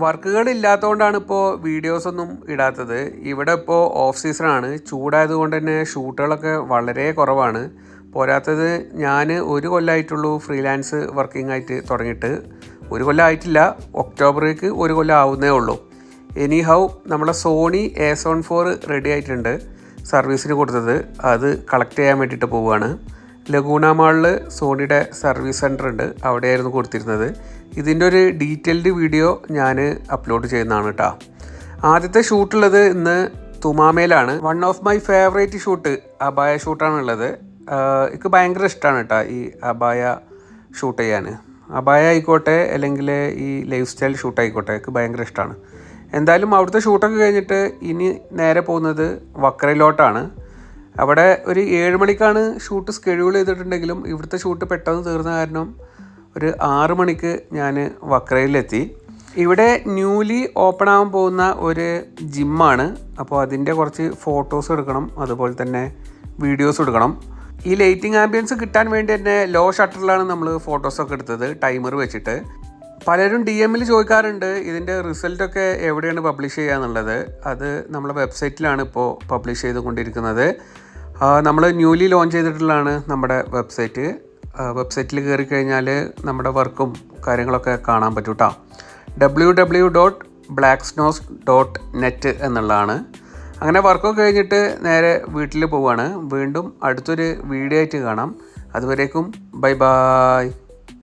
വർക്കുകൾ ഇല്ലാത്തതുകൊണ്ടാണ് ഇപ്പോൾ വീഡിയോസൊന്നും ഇടാത്തത്. ഇവിടെ ഇപ്പോൾ ഓഫ് സീസണാണ്. ചൂടായതുകൊണ്ട് തന്നെ ഷൂട്ടുകളൊക്കെ വളരെ കുറവാണ്. പോരാത്തത് ഞാൻ 1 കൊല്ലമായിട്ടുള്ളൂ ഫ്രീലാൻസ് വർക്കിംഗ് ആയിട്ട് തുടങ്ങിയിട്ട്. 1 കൊല്ലം ആയിട്ടില്ല, ഒക്ടോബറിലേക്ക് 1 കൊല്ലം ആവുന്നേ ഉള്ളൂ. എനിഹൗ നമ്മളെ സോണി A74 റെഡി ആയിട്ടുണ്ട്, സർവീസിന് കൊടുത്തത്. അത് കളക്ട് ചെയ്യാൻ വേണ്ടിയിട്ട് പോവുകയാണ്. ലഗൂണ മാളിൽ സോണിയുടെ സർവീസ് സെൻറ്റർ ഉണ്ട്, അവിടെയായിരുന്നു കൊടുത്തിരുന്നത്. ഇതിൻ്റെ ഒരു ഡീറ്റെയിൽഡ് വീഡിയോ ഞാൻ അപ്ലോഡ് ചെയ്യുന്നതാണ് കേട്ടോ. ആദ്യത്തെ ഷൂട്ടുള്ളത് ഇന്ന് തുമാമയിലാണ്. One of my favourite shoot അബായ ഷൂട്ടാണുള്ളത്. എനിക്ക് ഭയങ്കര ഇഷ്ടമാണ് കേട്ടോ ഈ അബായ ഷൂട്ട് ചെയ്യാൻ. അബായ ആയിക്കോട്ടെ അല്ലെങ്കിൽ ഈ ലൈഫ് സ്റ്റൈൽ ഷൂട്ട് ആയിക്കോട്ടെ, എനിക്ക് ഭയങ്കര ഇഷ്ടമാണ്. എന്തായാലും അവിടുത്തെ ഷൂട്ടൊക്കെ കഴിഞ്ഞിട്ട് ഇനി നേരെ പോകുന്നത് വക്രയിലോട്ടാണ്. അവിടെ ഒരു 7 മണിക്കാണ് ഷൂട്ട് സ്കെഡ്യൂൾ ചെയ്തിട്ടുണ്ടെങ്കിലും ഇവിടുത്തെ ഷൂട്ട് പെട്ടെന്ന് തീർന്ന കാരണം ഒരു 6 മണിക്ക് ഞാൻ വക്രയിലെത്തി. ഇവിടെ ന്യൂലി ഓപ്പൺ ആകാൻ പോകുന്ന ഒരു ജിമ്മാണ്. അപ്പോൾ അതിൻ്റെ കുറച്ച് ഫോട്ടോസ് എടുക്കണം, അതുപോലെ തന്നെ വീഡിയോസ് എടുക്കണം. ഈ ലൈറ്റിംഗ് ആംബിയൻസ് കിട്ടാൻ വേണ്ടി തന്നെ ലോ ഷട്ടറിലാണ് നമ്മൾ ഫോട്ടോസൊക്കെ എടുത്തത്, ടൈമർ വെച്ചിട്ട്. പലരും DM-ൽ ചോദിക്കാറുണ്ട് ഇതിൻ്റെ റിസൾട്ടൊക്കെ എവിടെയാണ് പബ്ലിഷ് ചെയ്യുക എന്നുള്ളത്. അത് നമ്മളെ വെബ്സൈറ്റിലാണ് ഇപ്പോൾ പബ്ലിഷ് ചെയ്തുകൊണ്ടിരിക്കുന്നത്. നമ്മൾ ന്യൂലി ലോഞ്ച് ചെയ്തിട്ടുള്ളതാണ് നമ്മുടെ വെബ്സൈറ്റ്. വെബ്സൈറ്റിൽ കയറി കഴിഞ്ഞാൽ നമ്മുടെ വർക്കും കാര്യങ്ങളൊക്കെ കാണാൻ പറ്റും കേട്ടോ. www.blacksnows.net എന്നുള്ളതാണ്. അങ്ങനെ വർക്കൊക്കെ കഴിഞ്ഞിട്ട് നേരെ വീട്ടിൽ പോവുകയാണ്. വീണ്ടും അടുത്തൊരു വീഡിയോ ആയിട്ട് കാണാം. അതുവരേക്കും ബൈ ബൈ.